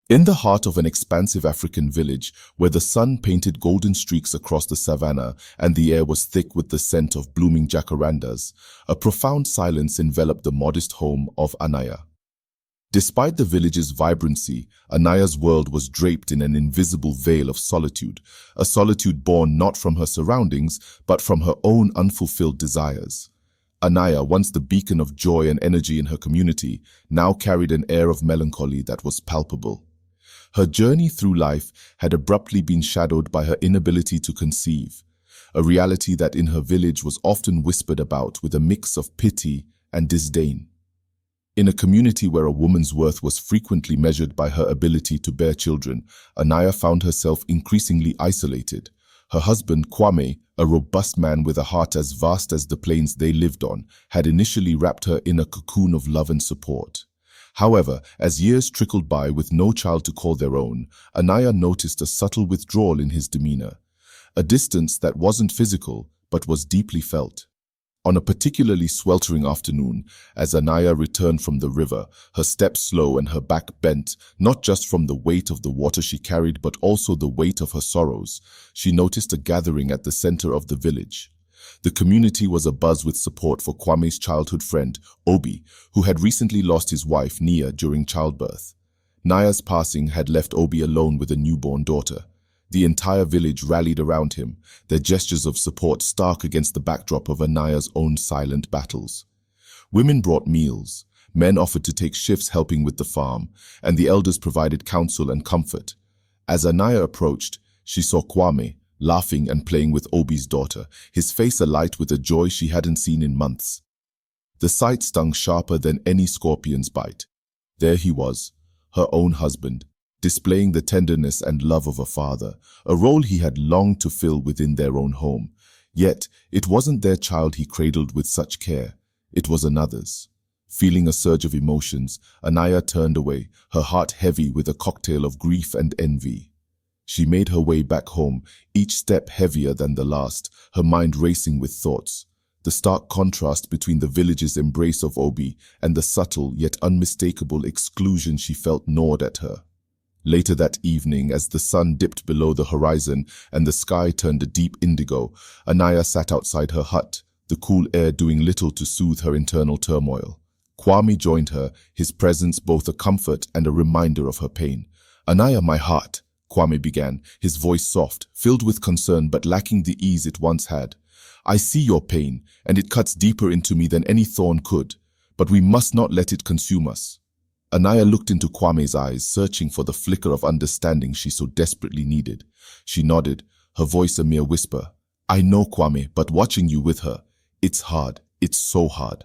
In the heart of an expansive African village, where the sun painted golden streaks across the savannah and the air was thick with the scent of blooming jacarandas, a profound silence enveloped the modest home of Anaya. Despite the village's vibrancy, Anaya's world was draped in an invisible veil of solitude, a solitude born not from her surroundings, but from her own unfulfilled desires. Anaya, once the beacon of joy and energy in her community, now carried an air of melancholy that was palpable. Her journey through life had abruptly been shadowed by her inability to conceive, a reality that in her village was often whispered about with a mix of pity and disdain. In a community where a woman's worth was frequently measured by her ability to bear children, Anaya found herself increasingly isolated. Her husband, Kwame, a robust man with a heart as vast as the plains they lived on, had initially wrapped her in a cocoon of love and support. However, as years trickled by with no child to call their own, Anaya noticed a subtle withdrawal in his demeanor, a distance that wasn't physical but was deeply felt. On a particularly sweltering afternoon, as Anaya returned from the river, her steps slow and her back bent, not just from the weight of the water she carried but also the weight of her sorrows, she noticed a gathering at the center of the village. The community was abuzz with support for Kwame's childhood friend, Obi, who had recently lost his wife, Nia, during childbirth. Naya's passing had left Obi alone with a newborn daughter. The entire village rallied around him, their gestures of support stark against the backdrop of Anaya's own silent battles. Women brought meals, men offered to take shifts helping with the farm, and the elders provided counsel and comfort. As Anaya approached, she saw Kwame, laughing and playing with Obi's daughter, his face alight with a joy she hadn't seen in months. The sight stung sharper than any scorpion's bite. There he was, her own husband, displaying the tenderness and love of a father, a role he had longed to fill within their own home. Yet, it wasn't their child he cradled with such care, it was another's. Feeling a surge of emotions, Anaya turned away, her heart heavy with a cocktail of grief and envy. She made her way back home, each step heavier than the last, her mind racing with thoughts. The stark contrast between the village's embrace of Obi and the subtle yet unmistakable exclusion she felt gnawed at her. Later that evening, as the sun dipped below the horizon and the sky turned a deep indigo, Anaya sat outside her hut, the cool air doing little to soothe her internal turmoil. Kwame joined her, his presence both a comfort and a reminder of her pain. "Anaya, my heart," Kwame began, his voice soft, filled with concern but lacking the ease it once had. "I see your pain, and it cuts deeper into me than any thorn could, but we must not let it consume us." Anaya looked into Kwame's eyes, searching for the flicker of understanding she so desperately needed. She nodded, her voice a mere whisper. "I know, Kwame, but watching you with her, it's hard, it's so hard."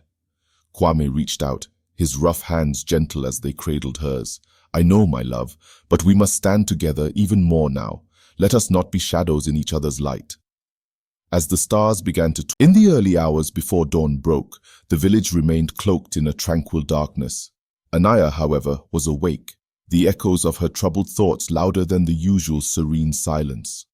Kwame reached out, his rough hands gentle as they cradled hers. "I know, my love, but we must stand together even more now. Let us not be shadows in each other's light." As the stars began to in the early hours before dawn broke, the village remained cloaked in a tranquil darkness. Anaya, however, was awake, the echoes of her troubled thoughts louder than the usual serene silence.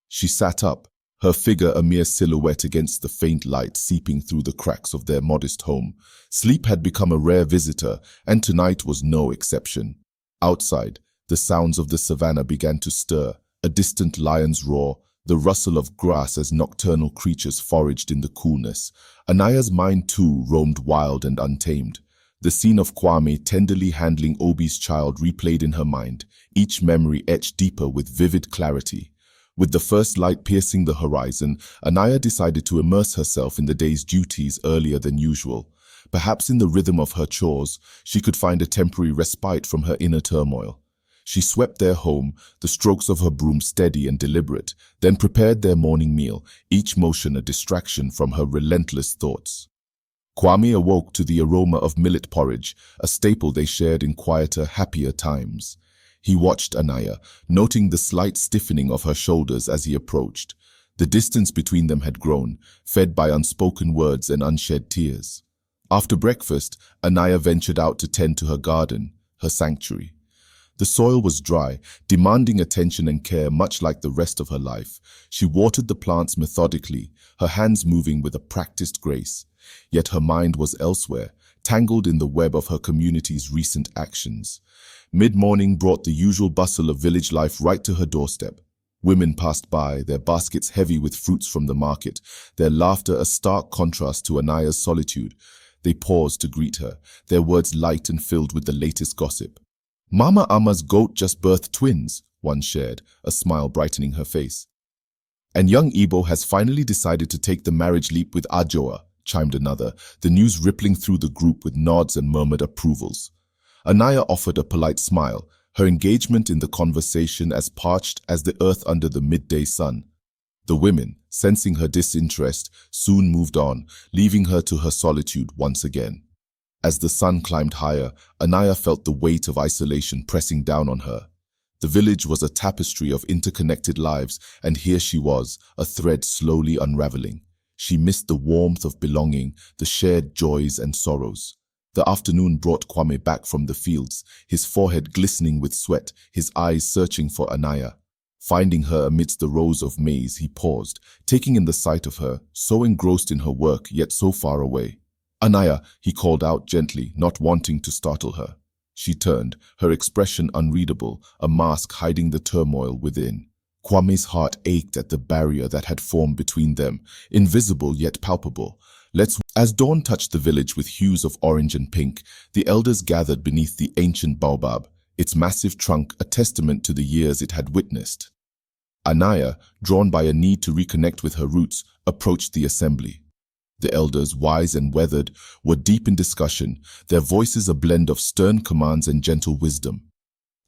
She sat up, her figure a mere silhouette against the faint light seeping through the cracks of their modest home. Sleep had become a rare visitor, and tonight was no exception. Outside, the sounds of the savannah began to stir, a distant lion's roar, the rustle of grass as nocturnal creatures foraged in the coolness. Anaya's mind too roamed wild and untamed. The scene of Kwame tenderly handling Obi's child replayed in her mind, each memory etched deeper with vivid clarity. With the first light piercing the horizon, Anaya decided to immerse herself in the day's duties earlier than usual. Perhaps in the rhythm of her chores, she could find a temporary respite from her inner turmoil. She swept their home, the strokes of her broom steady and deliberate, then prepared their morning meal, each motion a distraction from her relentless thoughts. Kwame awoke to the aroma of millet porridge, a staple they shared in quieter, happier times. He watched Anaya, noting the slight stiffening of her shoulders as he approached. The distance between them had grown, fed by unspoken words and unshed tears. After breakfast, Anaya ventured out to tend to her garden, her sanctuary. The soil was dry, demanding attention and care much like the rest of her life. She watered the plants methodically, her hands moving with a practiced grace. Yet her mind was elsewhere, tangled in the web of her community's recent actions. Mid-morning brought the usual bustle of village life right to her doorstep. Women passed by, their baskets heavy with fruits from the market, their laughter a stark contrast to Anaya's solitude. They paused to greet her, their words light and filled with the latest gossip. "Mama Ama's goat just birthed twins," one shared, a smile brightening her face. "And young Ibo has finally decided to take the marriage leap with Ajoa," chimed another, the news rippling through the group with nods and murmured approvals. Anaya offered a polite smile, her engagement in the conversation as parched as the earth under the midday sun. The women, sensing her disinterest, soon moved on, leaving her to her solitude once again. As the sun climbed higher, Anaya felt the weight of isolation pressing down on her. The village was a tapestry of interconnected lives, and here she was, a thread slowly unraveling. She missed the warmth of belonging, the shared joys and sorrows. The afternoon brought Kwame back from the fields, his forehead glistening with sweat, his eyes searching for Anaya. Finding her amidst the rows of maize, he paused, taking in the sight of her, so engrossed in her work, yet so far away. "Anaya," he called out gently, not wanting to startle her. She turned, her expression unreadable, a mask hiding the turmoil within. Kwame's heart ached at the barrier that had formed between them, invisible yet palpable. As dawn touched the village with hues of orange and pink, the elders gathered beneath the ancient baobab, its massive trunk a testament to the years it had witnessed. Anaya, drawn by a need to reconnect with her roots, approached the assembly. The elders, wise and weathered, were deep in discussion, their voices a blend of stern commands and gentle wisdom.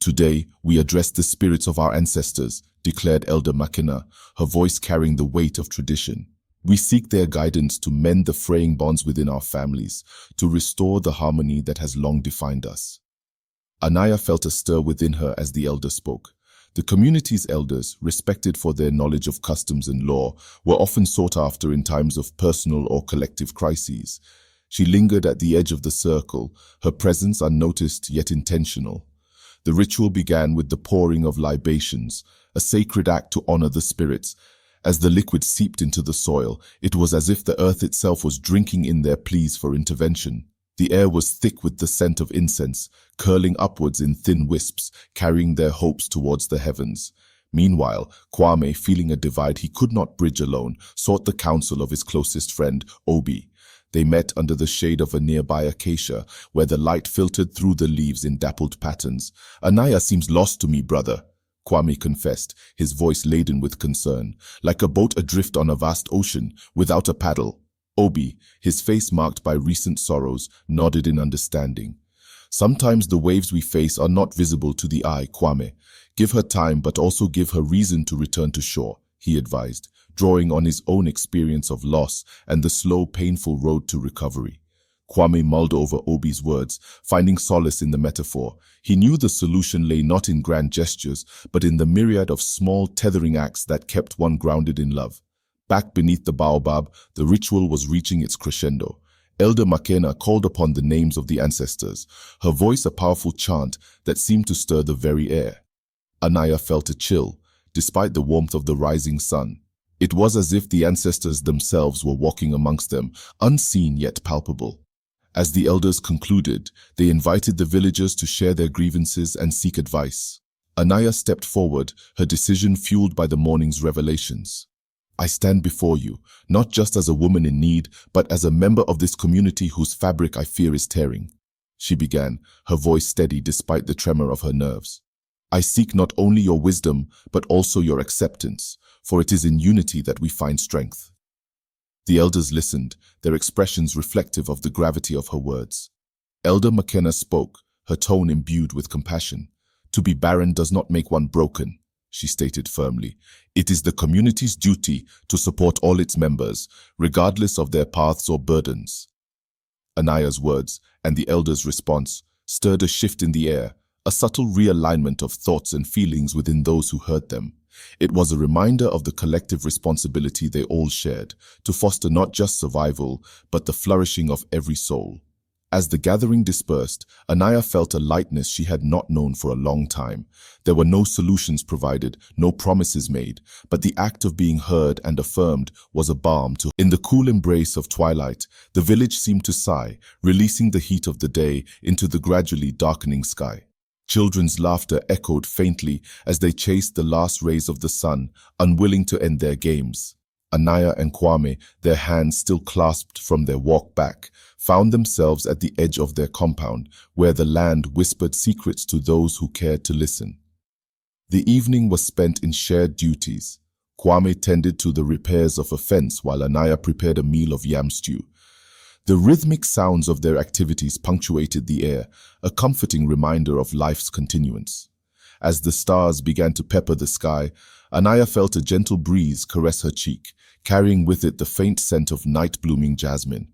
"Today, we address the spirits of our ancestors," declared Elder Makena, her voice carrying the weight of tradition. "We seek their guidance to mend the fraying bonds within our families, to restore the harmony that has long defined us." Anaya felt a stir within her as the elder spoke. The community's elders, respected for their knowledge of customs and law, were often sought after in times of personal or collective crises. She lingered at the edge of the circle, her presence unnoticed yet intentional. The ritual began with the pouring of libations, a sacred act to honor the spirits. As the liquid seeped into the soil, it was as if the earth itself was drinking in their pleas for intervention. The air was thick with the scent of incense, curling upwards in thin wisps, carrying their hopes towards the heavens. Meanwhile, Kwame, feeling a divide he could not bridge alone, sought the counsel of his closest friend, Obi. They met under the shade of a nearby acacia, where the light filtered through the leaves in dappled patterns. "Anaya seems lost to me, brother," Kwame confessed, his voice laden with concern, like a boat adrift on a vast ocean, without a paddle. Obi, his face marked by recent sorrows, nodded in understanding. "Sometimes the waves we face are not visible to the eye, Kwame. Give her time, but also give her reason to return to shore," he advised, drawing on his own experience of loss and the slow, painful road to recovery. Kwame mulled over Obi's words, finding solace in the metaphor. He knew the solution lay not in grand gestures, but in the myriad of small, tethering acts that kept one grounded in love. Back beneath the baobab, the ritual was reaching its crescendo. Elder Makena called upon the names of the ancestors, her voice a powerful chant that seemed to stir the very air. Anaya felt a chill, despite the warmth of the rising sun. It was as if the ancestors themselves were walking amongst them, unseen yet palpable. As the elders concluded, they invited the villagers to share their grievances and seek advice. Anaya stepped forward, her decision fueled by the morning's revelations. "I stand before you, not just as a woman in need, but as a member of this community whose fabric I fear is tearing," she began, her voice steady despite the tremor of her nerves. "I seek not only your wisdom, but also your acceptance, for it is in unity that we find strength." The elders listened, their expressions reflective of the gravity of her words. Elder Makena spoke, her tone imbued with compassion. "To be barren does not make one broken," she stated firmly. "It is the community's duty to support all its members, regardless of their paths or burdens." Anaya's words, and the elders' response, stirred a shift in the air, a subtle realignment of thoughts and feelings within those who heard them. It was a reminder of the collective responsibility they all shared, to foster not just survival, but the flourishing of every soul. As the gathering dispersed, Anaya felt a lightness she had not known for a long time. There were no solutions provided, no promises made, but the act of being heard and affirmed was a balm to her. In the cool embrace of twilight, the village seemed to sigh, releasing the heat of the day into the gradually darkening sky. Children's laughter echoed faintly as they chased the last rays of the sun, unwilling to end their games. Anaya and Kwame, their hands still clasped from their walk back, found themselves at the edge of their compound, where the land whispered secrets to those who cared to listen. The evening was spent in shared duties. Kwame tended to the repairs of a fence while Anaya prepared a meal of yam stew. The rhythmic sounds of their activities punctuated the air, a comforting reminder of life's continuance. As the stars began to pepper the sky, Anaya felt a gentle breeze caress her cheek, carrying with it the faint scent of night-blooming jasmine.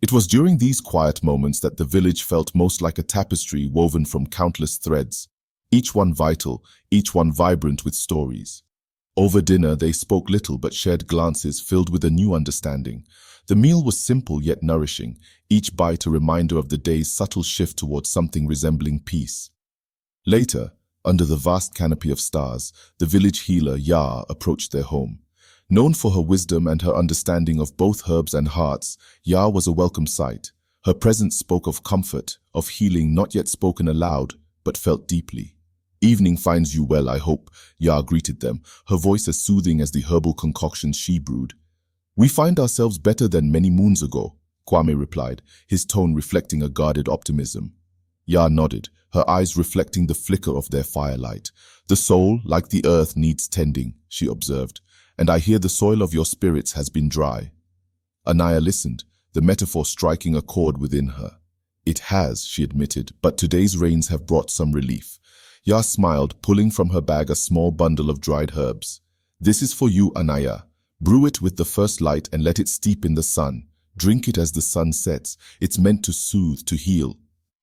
It was during these quiet moments that the village felt most like a tapestry woven from countless threads, each one vital, each one vibrant with stories. Over dinner, they spoke little but shared glances filled with a new understanding. The meal was simple yet nourishing, each bite a reminder of the day's subtle shift towards something resembling peace. Later, under the vast canopy of stars, the village healer Ya approached their home. Known for her wisdom and her understanding of both herbs and hearts, Ya was a welcome sight. Her presence spoke of comfort, of healing not yet spoken aloud, but felt deeply. "Evening finds you well, I hope," Ya greeted them, her voice as soothing as the herbal concoctions she brewed. "We find ourselves better than many moons ago," Kwame replied, his tone reflecting a guarded optimism. Ya nodded, her eyes reflecting the flicker of their firelight. "The soul, like the earth, needs tending," she observed, "and I hear the soil of your spirits has been dry." Anaya listened, the metaphor striking a chord within her. "It has," she admitted, "but today's rains have brought some relief." Ya smiled, pulling from her bag a small bundle of dried herbs. "This is for you, Anaya. Brew it with the first light and let it steep in the sun. Drink it as the sun sets. It's meant to soothe, to heal."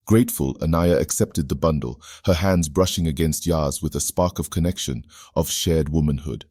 Grateful, Anaya accepted the bundle, her hands brushing against Ya's with a spark of connection, of shared womanhood.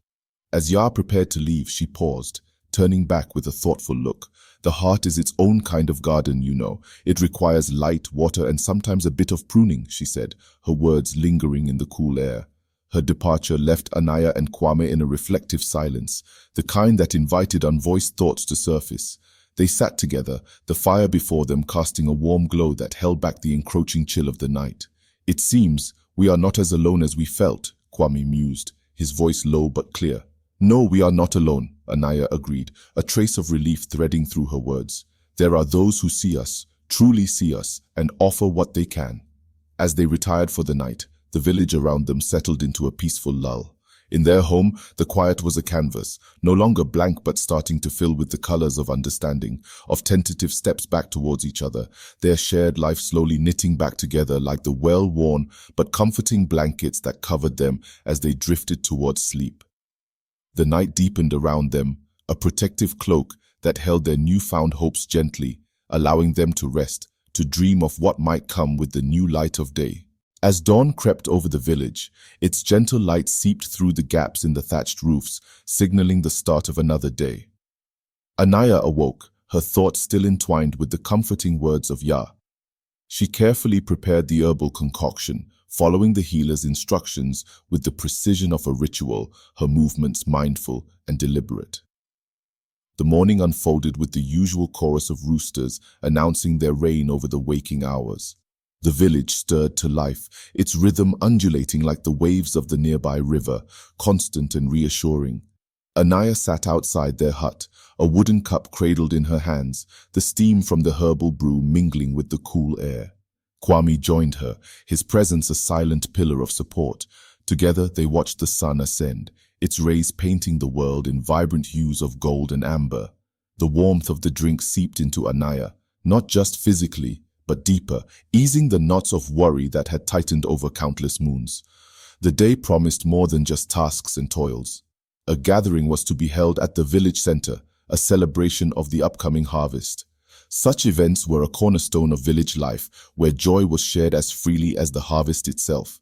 As Ya prepared to leave, she paused, turning back with a thoughtful look. "The heart is its own kind of garden, you know. It requires light, water, and sometimes a bit of pruning," she said, her words lingering in the cool air. Her departure left Anaya and Kwame in a reflective silence, the kind that invited unvoiced thoughts to surface. They sat together, the fire before them casting a warm glow that held back the encroaching chill of the night. "It seems we are not as alone as we felt," Kwame mused, his voice low but clear. "No, we are not alone," Anaya agreed, a trace of relief threading through her words. "There are those who see us, truly see us, and offer what they can." As they retired for the night, the village around them settled into a peaceful lull. In their home, the quiet was a canvas, no longer blank but starting to fill with the colors of understanding, of tentative steps back towards each other, their shared life slowly knitting back together like the well-worn but comforting blankets that covered them as they drifted towards sleep. The night deepened around them, a protective cloak that held their newfound hopes gently, allowing them to rest, to dream of what might come with the new light of day. As dawn crept over the village, its gentle light seeped through the gaps in the thatched roofs, signaling the start of another day. Anaya awoke, her thoughts still entwined with the comforting words of Ya. She carefully prepared the herbal concoction, following the healer's instructions with the precision of a ritual, her movements mindful and deliberate. The morning unfolded with the usual chorus of roosters announcing their reign over the waking hours. The village stirred to life, its rhythm undulating like the waves of the nearby river, constant and reassuring. Anaya sat outside their hut, a wooden cup cradled in her hands, the steam from the herbal brew mingling with the cool air. Kwame joined her, his presence a silent pillar of support. Together they watched the sun ascend, its rays painting the world in vibrant hues of gold and amber. The warmth of the drink seeped into Anaya, not just physically, but deeper, easing the knots of worry that had tightened over countless moons. The day promised more than just tasks and toils. A gathering was to be held at the village center, a celebration of the upcoming harvest. Such events were a cornerstone of village life, where joy was shared as freely as the harvest itself.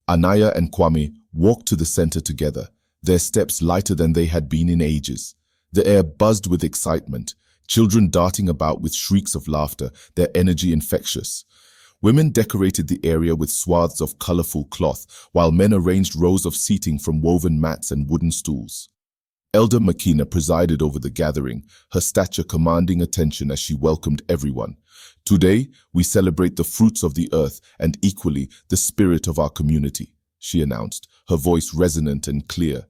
Anaya and Kwame walked to the center together, their steps lighter than they had been in ages. The air buzzed with excitement, children darting about with shrieks of laughter, their energy infectious. Women decorated the area with swaths of colorful cloth, while men arranged rows of seating from woven mats and wooden stools. Elder Makina presided over the gathering, her stature commanding attention as she welcomed everyone. "Today, we celebrate the fruits of the earth and equally the spirit of our community," she announced, her voice resonant and clear.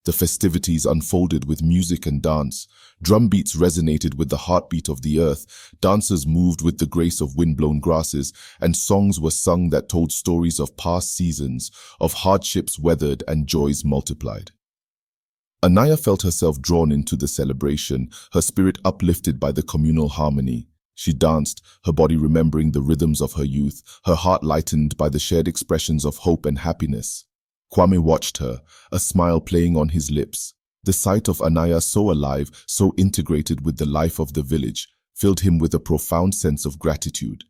The festivities unfolded with music and dance. Drum beats resonated with the heartbeat of the earth, dancers moved with the grace of wind-blown grasses, and songs were sung that told stories of past seasons, of hardships weathered and joys multiplied. Anaya felt herself drawn into the celebration, her spirit uplifted by the communal harmony. She danced, her body remembering the rhythms of her youth, her heart lightened by the shared expressions of hope and happiness. Kwame watched her, a smile playing on his lips. The sight of Anaya so alive, so integrated with the life of the village, filled him with a profound sense of gratitude.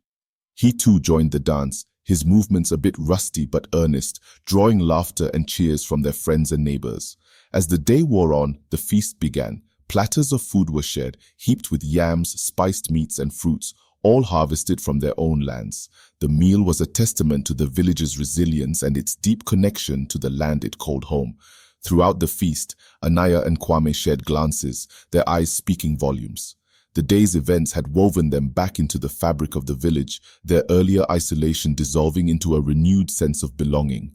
He too joined the dance, his movements a bit rusty but earnest, drawing laughter and cheers from their friends and neighbors. As the day wore on, the feast began. Platters of food were shared, heaped with yams, spiced meats and fruits, all harvested from their own lands. The meal was a testament to the village's resilience and its deep connection to the land it called home. Throughout the feast, Anaya and Kwame shared glances, their eyes speaking volumes. The day's events had woven them back into the fabric of the village, their earlier isolation dissolving into a renewed sense of belonging.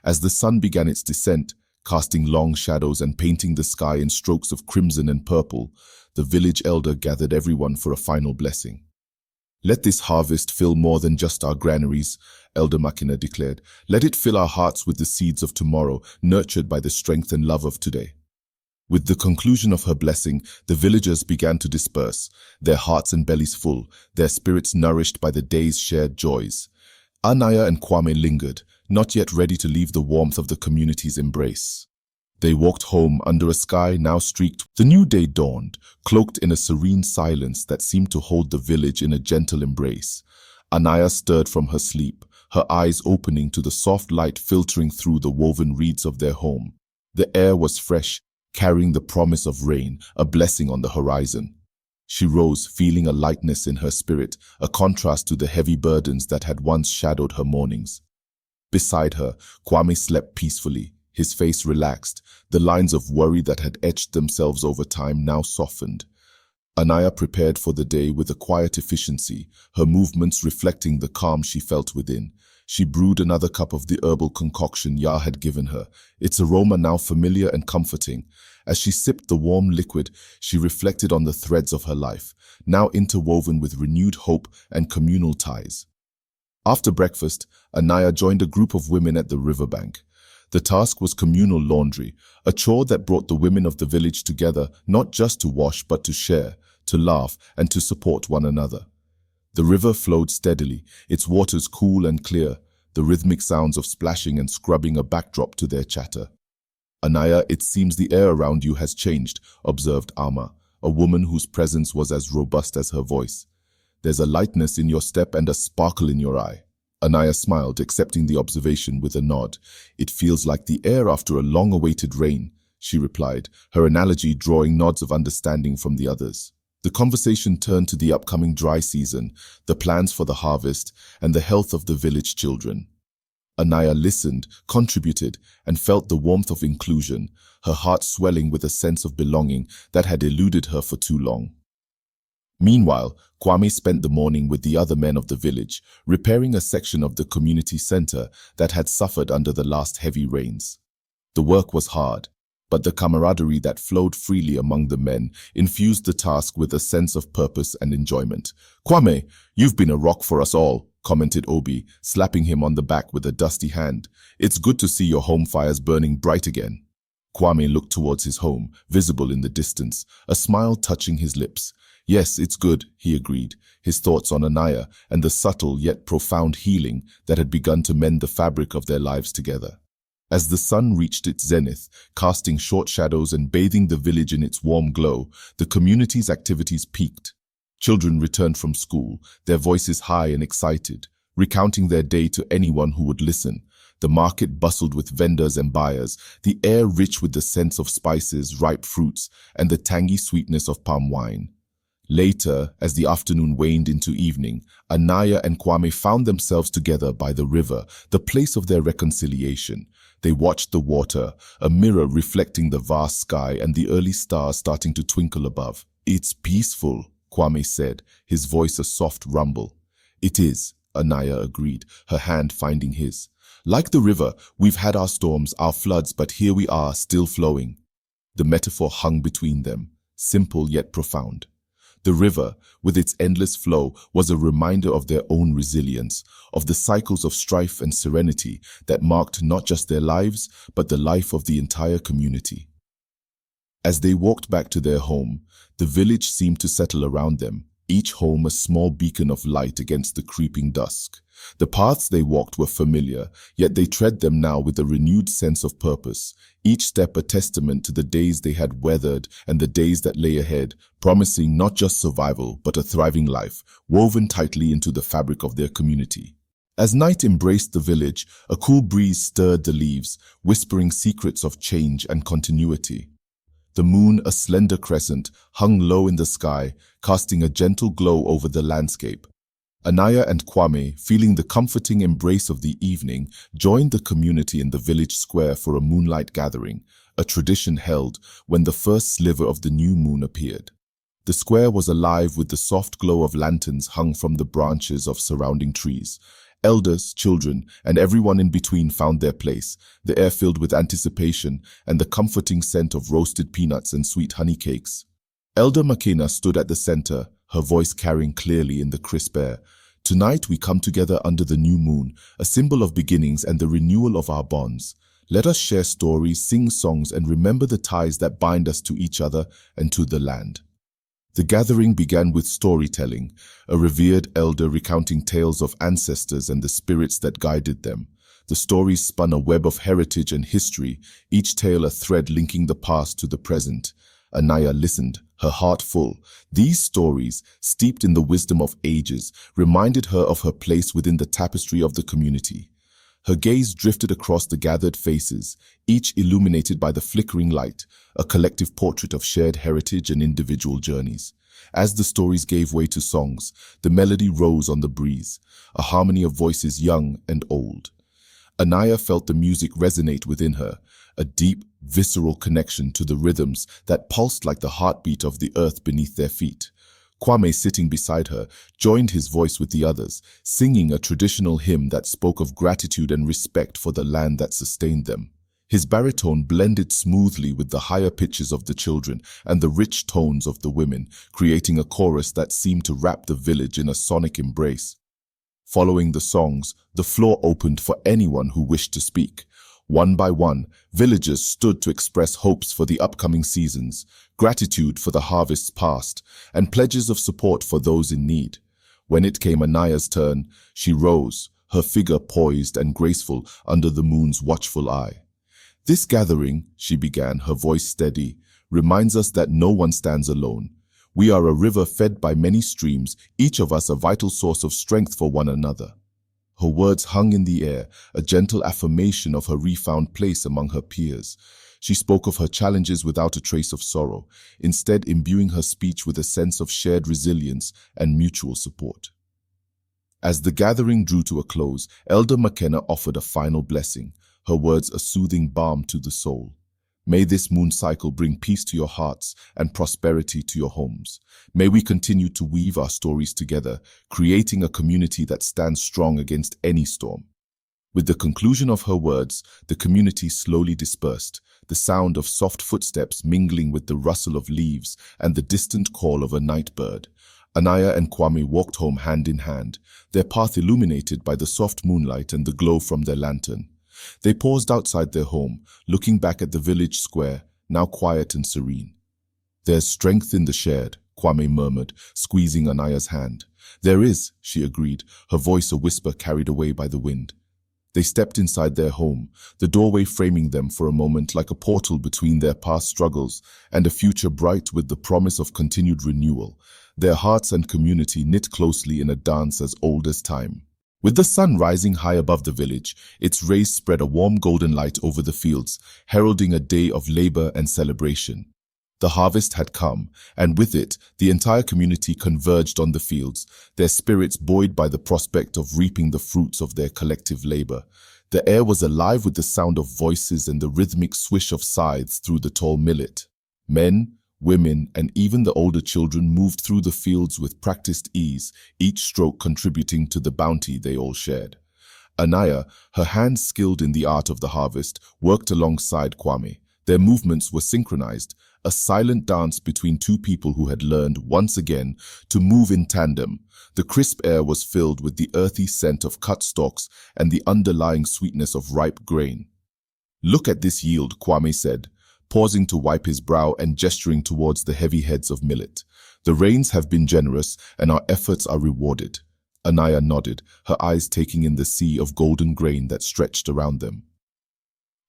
As the sun began its descent, casting long shadows and painting the sky in strokes of crimson and purple, the village elder gathered everyone for a final blessing. "Let this harvest fill more than just our granaries," Elder Makina declared. "Let it fill our hearts with the seeds of tomorrow, nurtured by the strength and love of today." With the conclusion of her blessing, the villagers began to disperse, their hearts and bellies full, their spirits nourished by the day's shared joys. Anaya and Kwame lingered, not yet ready to leave the warmth of the community's embrace. They walked home under a sky now streaked. The new day dawned, cloaked in a serene silence that seemed to hold the village in a gentle embrace. Anaya stirred from her sleep, her eyes opening to the soft light filtering through the woven reeds of their home. The air was fresh, carrying the promise of rain, a blessing on the horizon. She rose, feeling a lightness in her spirit, a contrast to the heavy burdens that had once shadowed her mornings. Beside her, Kwame slept peacefully, his face relaxed, the lines of worry that had etched themselves over time now softened. Anaya prepared for the day with a quiet efficiency, her movements reflecting the calm she felt within. She brewed another cup of the herbal concoction Ya had given her, its aroma now familiar and comforting. As she sipped the warm liquid, she reflected on the threads of her life, now interwoven with renewed hope and communal ties. After breakfast, Anaya joined a group of women at the riverbank. The task was communal laundry, a chore that brought the women of the village together not just to wash but to share, to laugh, and to support one another. The river flowed steadily, its waters cool and clear, the rhythmic sounds of splashing and scrubbing a backdrop to their chatter. "Anaya, it seems the air around you has changed," observed Alma, a woman whose presence was as robust as her voice. "There's a lightness in your step and a sparkle in your eye." Anaya smiled, accepting the observation with a nod. "It feels like the air after a long-awaited rain," she replied, her analogy drawing nods of understanding from the others. The conversation turned to the upcoming dry season, the plans for the harvest, and the health of the village children. Anaya listened, contributed, and felt the warmth of inclusion, her heart swelling with a sense of belonging that had eluded her for too long. Meanwhile, Kwame spent the morning with the other men of the village, repairing a section of the community center that had suffered under the last heavy rains. The work was hard, but the camaraderie that flowed freely among the men infused the task with a sense of purpose and enjoyment. "Kwame, you've been a rock for us all," commented Obi, slapping him on the back with a dusty hand. "It's good to see your home fires burning bright again." Kwame looked towards his home, visible in the distance, a smile touching his lips. "Yes, it's good," he agreed, his thoughts on Anaya and the subtle yet profound healing that had begun to mend the fabric of their lives together. As the sun reached its zenith, casting short shadows and bathing the village in its warm glow, the community's activities peaked. Children returned from school, their voices high and excited, recounting their day to anyone who would listen. The market bustled with vendors and buyers, the air rich with the scents of spices, ripe fruits, and the tangy sweetness of palm wine. Later, as the afternoon waned into evening, Anaya and Kwame found themselves together by the river, the place of their reconciliation. They watched the water, a mirror reflecting the vast sky and the early stars starting to twinkle above. "It's peaceful," Kwame said, his voice a soft rumble. "It is," Anaya agreed, her hand finding his. "Like the river, we've had our storms, our floods, but here we are, still flowing." The metaphor hung between them, simple yet profound. The river, with its endless flow, was a reminder of their own resilience, of the cycles of strife and serenity that marked not just their lives, but the life of the entire community. As they walked back to their home, the village seemed to settle around them, each home a small beacon of light against the creeping dusk. The paths they walked were familiar, yet they tread them now with a renewed sense of purpose, each step a testament to the days they had weathered and the days that lay ahead, promising not just survival, but a thriving life, woven tightly into the fabric of their community. As night embraced the village, a cool breeze stirred the leaves, whispering secrets of change and continuity. The moon, a slender crescent, hung low in the sky, casting a gentle glow over the landscape. Anaya and Kwame, feeling the comforting embrace of the evening, joined the community in the village square for a moonlight gathering, a tradition held when the first sliver of the new moon appeared. The square was alive with the soft glow of lanterns hung from the branches of surrounding trees. Elders, children, and everyone in between found their place, the air filled with anticipation and the comforting scent of roasted peanuts and sweet honey cakes. Elder McKenna stood at the center, her voice carrying clearly in the crisp air. "Tonight we come together under the new moon, a symbol of beginnings and the renewal of our bonds. Let us share stories, sing songs, and remember the ties that bind us to each other and to the land." The gathering began with storytelling, a revered elder recounting tales of ancestors and the spirits that guided them. The stories spun a web of heritage and history, each tale a thread linking the past to the present. Anaya listened, her heart full. These stories, steeped in the wisdom of ages, reminded her of her place within the tapestry of the community. Her gaze drifted across the gathered faces, each illuminated by the flickering light, a collective portrait of shared heritage and individual journeys. As the stories gave way to songs, the melody rose on the breeze, a harmony of voices young and old. Anaya felt the music resonate within her, a deep, visceral connection to the rhythms that pulsed like the heartbeat of the earth beneath their feet. Kwame, sitting beside her, joined his voice with the others, singing a traditional hymn that spoke of gratitude and respect for the land that sustained them. His baritone blended smoothly with the higher pitches of the children and the rich tones of the women, creating a chorus that seemed to wrap the village in a sonic embrace. Following the songs, the floor opened for anyone who wished to speak. One by one, villagers stood to express hopes for the upcoming seasons, gratitude for the harvests past, and pledges of support for those in need. When it came Anaya's turn, she rose, her figure poised and graceful under the moon's watchful eye. "This gathering," she began, her voice steady, "reminds us that no one stands alone. We are a river fed by many streams, each of us a vital source of strength for one another." Her words hung in the air, a gentle affirmation of her refound place among her peers. She spoke of her challenges without a trace of sorrow, instead imbuing her speech with a sense of shared resilience and mutual support. As the gathering drew to a close, Elder McKenna offered a final blessing, her words a soothing balm to the soul. "May this moon cycle bring peace to your hearts and prosperity to your homes. May we continue to weave our stories together, creating a community that stands strong against any storm." With the conclusion of her words, the community slowly dispersed, the sound of soft footsteps mingling with the rustle of leaves and the distant call of a night bird. Anaya and Kwame walked home hand in hand, their path illuminated by the soft moonlight and the glow from their lantern. They paused outside their home, looking back at the village square, now quiet and serene. "There's strength in the shared," Kwame murmured, squeezing Anaya's hand. "There is," she agreed, her voice a whisper carried away by the wind. They stepped inside their home, the doorway framing them for a moment like a portal between their past struggles and a future bright with the promise of continued renewal, their hearts and community knit closely in a dance as old as time. With the sun rising high above the village, its rays spread a warm golden light over the fields, heralding a day of labor and celebration. The harvest had come, and with it, the entire community converged on the fields, their spirits buoyed by the prospect of reaping the fruits of their collective labor. The air was alive with the sound of voices and the rhythmic swish of scythes through the tall millet. Men, women, and even the older children moved through the fields with practiced ease, each stroke contributing to the bounty they all shared. Anaya, her hands skilled in the art of the harvest, worked alongside Kwame. Their movements were synchronized, a silent dance between two people who had learned, once again, to move in tandem. The crisp air was filled with the earthy scent of cut stalks and the underlying sweetness of ripe grain. "Look at this yield," Kwame said, pausing to wipe his brow and gesturing towards the heavy heads of millet. "The rains have been generous, and our efforts are rewarded." Anaya nodded, her eyes taking in the sea of golden grain that stretched around them.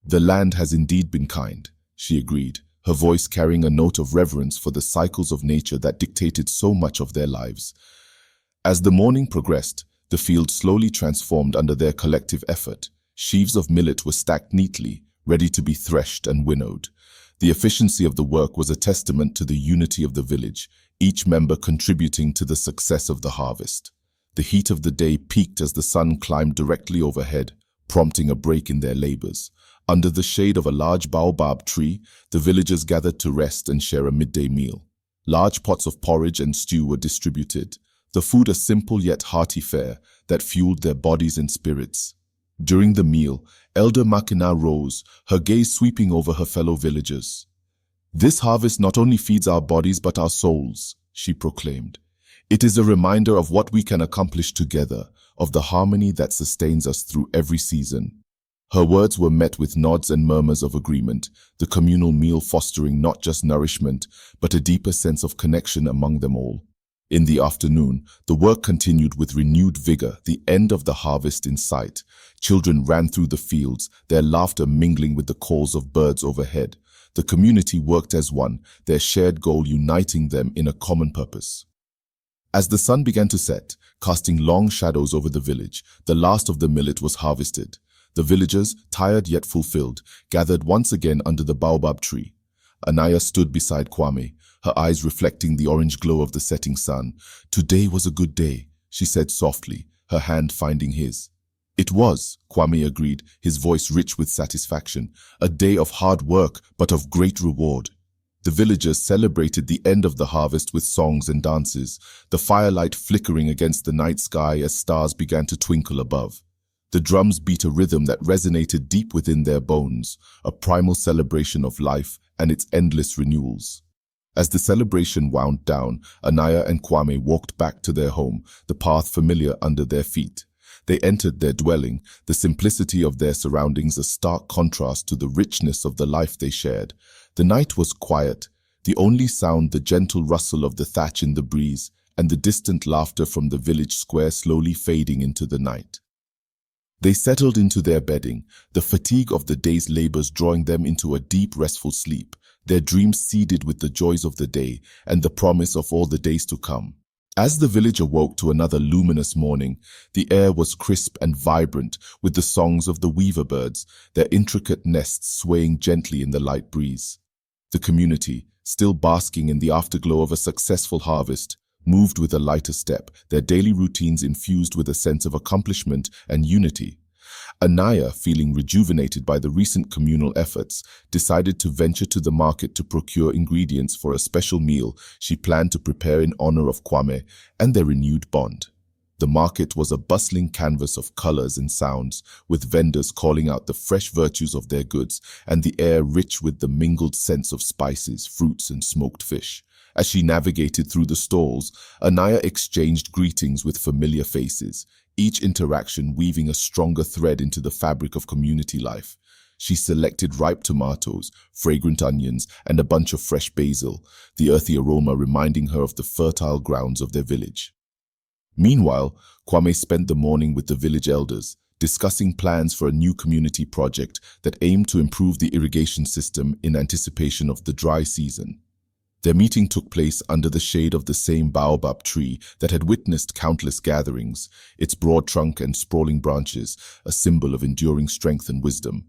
"The land has indeed been kind," she agreed, her voice carrying a note of reverence for the cycles of nature that dictated so much of their lives. As the morning progressed, the field slowly transformed under their collective effort. Sheaves of millet were stacked neatly, ready to be threshed and winnowed. The efficiency of the work was a testament to the unity of the village, each member contributing to the success of the harvest. The heat of the day peaked as the sun climbed directly overhead, prompting a break in their labors. Under the shade of a large baobab tree, the villagers gathered to rest and share a midday meal. Large pots of porridge and stew were distributed, the food a simple yet hearty fare that fueled their bodies and spirits. During the meal, Elder Makina rose, her gaze sweeping over her fellow villagers. "This harvest not only feeds our bodies but our souls," she proclaimed. "It is a reminder of what we can accomplish together, of the harmony that sustains us through every season." Her words were met with nods and murmurs of agreement, the communal meal fostering not just nourishment, but a deeper sense of connection among them all. In the afternoon, the work continued with renewed vigor, the end of the harvest in sight. Children ran through the fields, their laughter mingling with the calls of birds overhead. The community worked as one, their shared goal uniting them in a common purpose. As the sun began to set, casting long shadows over the village, the last of the millet was harvested. The villagers, tired yet fulfilled, gathered once again under the baobab tree. Anaya stood beside Kwame, her eyes reflecting the orange glow of the setting sun. "Today was a good day," she said softly, her hand finding his. "It was," Kwame agreed, his voice rich with satisfaction. "A day of hard work, but of great reward." The villagers celebrated the end of the harvest with songs and dances, the firelight flickering against the night sky as stars began to twinkle above. The drums beat a rhythm that resonated deep within their bones, a primal celebration of life and its endless renewals. As the celebration wound down, Anaya and Kwame walked back to their home, the path familiar under their feet. They entered their dwelling, the simplicity of their surroundings a stark contrast to the richness of the life they shared. The night was quiet, the only sound the gentle rustle of the thatch in the breeze, and the distant laughter from the village square slowly fading into the night. They settled into their bedding, the fatigue of the day's labors drawing them into a deep, restful sleep, their dreams seeded with the joys of the day and the promise of all the days to come. As the village awoke to another luminous morning, the air was crisp and vibrant with the songs of the weaver birds, their intricate nests swaying gently in the light breeze. The community, still basking in the afterglow of a successful harvest, moved with a lighter step, their daily routines infused with a sense of accomplishment and unity. Anaya, feeling rejuvenated by the recent communal efforts, decided to venture to the market to procure ingredients for a special meal she planned to prepare in honor of Kwame and their renewed bond. The market was a bustling canvas of colors and sounds, with vendors calling out the fresh virtues of their goods and the air rich with the mingled scents of spices, fruits, and smoked fish. As she navigated through the stalls, Anaya exchanged greetings with familiar faces, each interaction weaving a stronger thread into the fabric of community life. She selected ripe tomatoes, fragrant onions, and a bunch of fresh basil, the earthy aroma reminding her of the fertile grounds of their village. Meanwhile, Kwame spent the morning with the village elders, discussing plans for a new community project that aimed to improve the irrigation system in anticipation of the dry season. Their meeting took place under the shade of the same baobab tree that had witnessed countless gatherings, its broad trunk and sprawling branches a symbol of enduring strength and wisdom.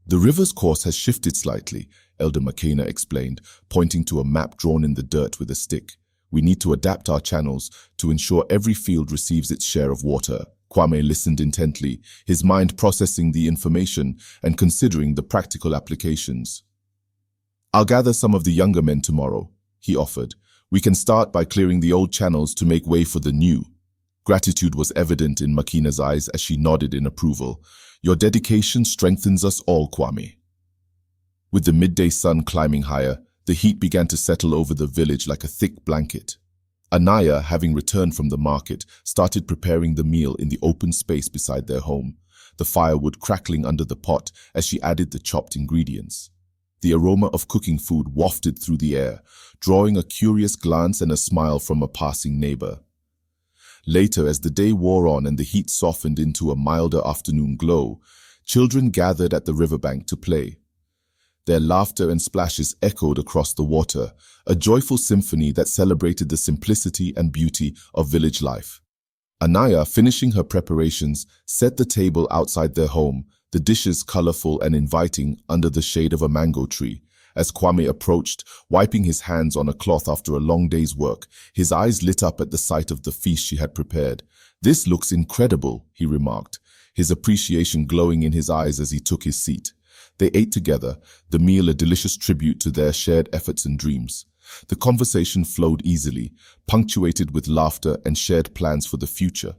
The river's course has shifted slightly, Elder McKenna explained, pointing to a map drawn in the dirt with a stick. We need to adapt our channels to ensure every field receives its share of water. Kwame listened intently, his mind processing the information and considering the practical applications. I'll gather some of the younger men tomorrow, he offered. We can start by clearing the old channels to make way for the new. Gratitude was evident in Makina's eyes as she nodded in approval. Your dedication strengthens us all, Kwame. With the midday sun climbing higher, the heat began to settle over the village like a thick blanket. Anaya, having returned from the market, started preparing the meal in the open space beside their home, the firewood crackling under the pot as she added the chopped ingredients. The aroma of cooking food wafted through the air, drawing a curious glance and a smile from a passing neighbor. Later, as the day wore on and the heat softened into a milder afternoon glow, children gathered at the riverbank to play. Their laughter and splashes echoed across the water, a joyful symphony that celebrated the simplicity and beauty of village life. Anaya, finishing her preparations, set the table outside their home, the dishes colorful and inviting under the shade of a mango tree. As Kwame approached, wiping his hands on a cloth after a long day's work, his eyes lit up at the sight of the feast she had prepared. "This looks incredible," he remarked, his appreciation glowing in his eyes as he took his seat. They ate together, the meal a delicious tribute to their shared efforts and dreams. The conversation flowed easily, punctuated with laughter and shared plans for the future.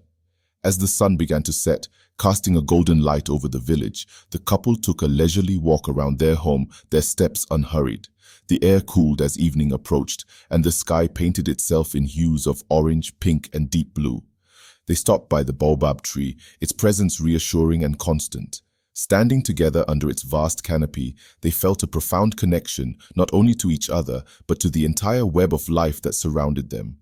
As the sun began to set, casting a golden light over the village, the couple took a leisurely walk around their home, their steps unhurried. The air cooled as evening approached, and the sky painted itself in hues of orange, pink, and deep blue. They stopped by the baobab tree, its presence reassuring and constant. Standing together under its vast canopy, they felt a profound connection not only to each other, but to the entire web of life that surrounded them.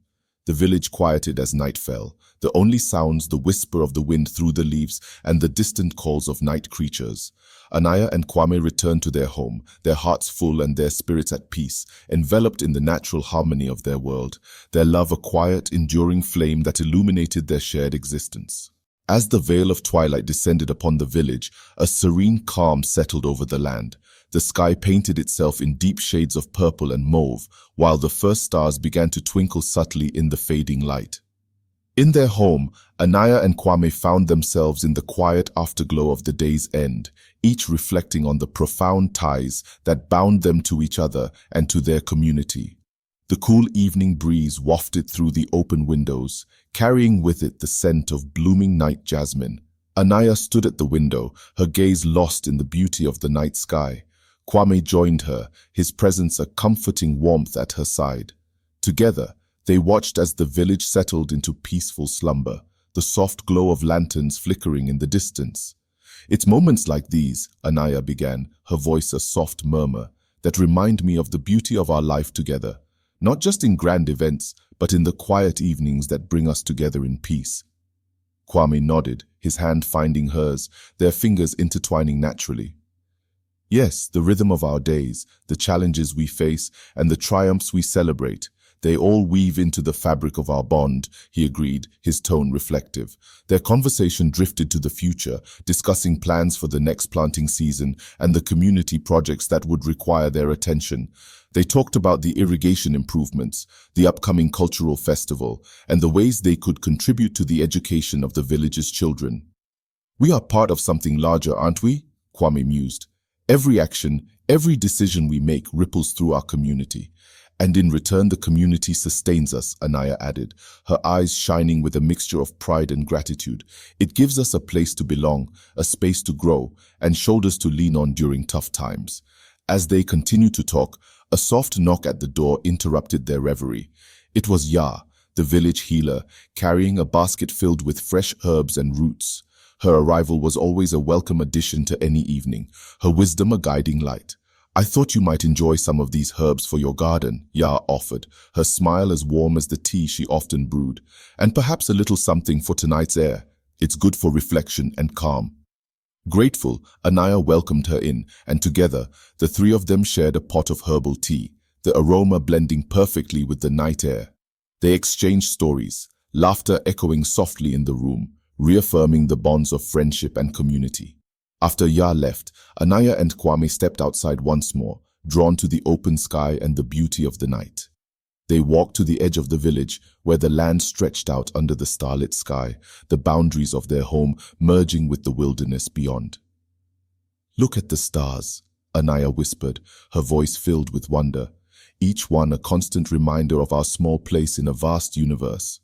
The village quieted as night fell, the only sounds the whisper of the wind through the leaves and the distant calls of night creatures. Anaya and Kwame returned to their home, their hearts full and their spirits at peace, enveloped in the natural harmony of their world, their love a quiet, enduring flame that illuminated their shared existence. As the veil of twilight descended upon the village, a serene calm settled over the land. The sky painted itself in deep shades of purple and mauve, while the first stars began to twinkle subtly in the fading light. In their home, Anaya and Kwame found themselves in the quiet afterglow of the day's end, each reflecting on the profound ties that bound them to each other and to their community. The cool evening breeze wafted through the open windows, carrying with it the scent of blooming night jasmine. Anaya stood at the window, her gaze lost in the beauty of the night sky. Kwame joined her, his presence a comforting warmth at her side. Together, they watched as the village settled into peaceful slumber, the soft glow of lanterns flickering in the distance. "It's moments like these," Anaya began, her voice a soft murmur, "that remind me of the beauty of our life together. Not just in grand events, but in the quiet evenings that bring us together in peace." Kwame nodded, his hand finding hers, their fingers intertwining naturally. "Yes, the rhythm of our days, the challenges we face, and the triumphs we celebrate, they all weave into the fabric of our bond," he agreed, his tone reflective. Their conversation drifted to the future, discussing plans for the next planting season and the community projects that would require their attention. They talked about the irrigation improvements, the upcoming cultural festival, and the ways they could contribute to the education of the village's children. "We are part of something larger, aren't we?" Kwame mused. "Every action, every decision we make ripples through our community. And in return, the community sustains us," Anaya added, her eyes shining with a mixture of pride and gratitude. "It gives us a place to belong, a space to grow, and shoulders to lean on during tough times." As they continued to talk, a soft knock at the door interrupted their reverie. It was Ya, the village healer, carrying a basket filled with fresh herbs and roots. Her arrival was always a welcome addition to any evening, her wisdom a guiding light. "I thought you might enjoy some of these herbs for your garden," Ya offered, her smile as warm as the tea she often brewed. "And perhaps a little something for tonight's air. It's good for reflection and calm." Grateful, Anaya welcomed her in, and together, the three of them shared a pot of herbal tea, the aroma blending perfectly with the night air. They exchanged stories, laughter echoing softly in the room, reaffirming the bonds of friendship and community. After Ya left, Anaya and Kwame stepped outside once more, drawn to the open sky and the beauty of the night. They walked to the edge of the village, where the land stretched out under the starlit sky, the boundaries of their home merging with the wilderness beyond. "Look at the stars," Anaya whispered, her voice filled with wonder, each one a constant reminder of our small place in a vast universe.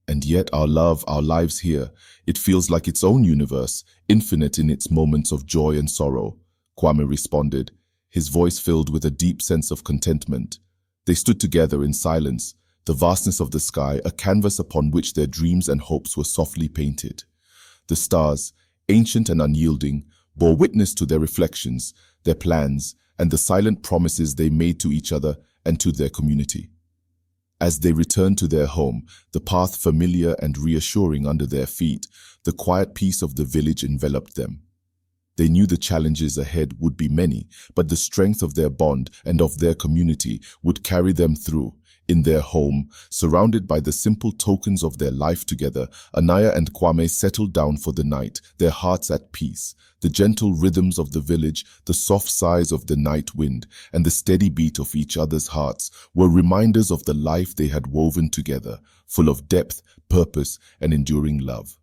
"And yet our love, our lives here, it feels like its own universe, infinite in its moments of joy and sorrow," Kwame responded, his voice filled with a deep sense of contentment. They stood together in silence, the vastness of the sky a canvas upon which their dreams and hopes were softly painted. The stars, ancient and unyielding, bore witness to their reflections, their plans, and the silent promises they made to each other and to their community. As they returned to their home, the path familiar and reassuring under their feet, the quiet peace of the village enveloped them. They knew the challenges ahead would be many, but the strength of their bond and of their community would carry them through. In their home, surrounded by the simple tokens of their life together, Anaya and Kwame settled down for the night, their hearts at peace. The gentle rhythms of the village, the soft sighs of the night wind, and the steady beat of each other's hearts were reminders of the life they had woven together, full of depth, purpose, and enduring love.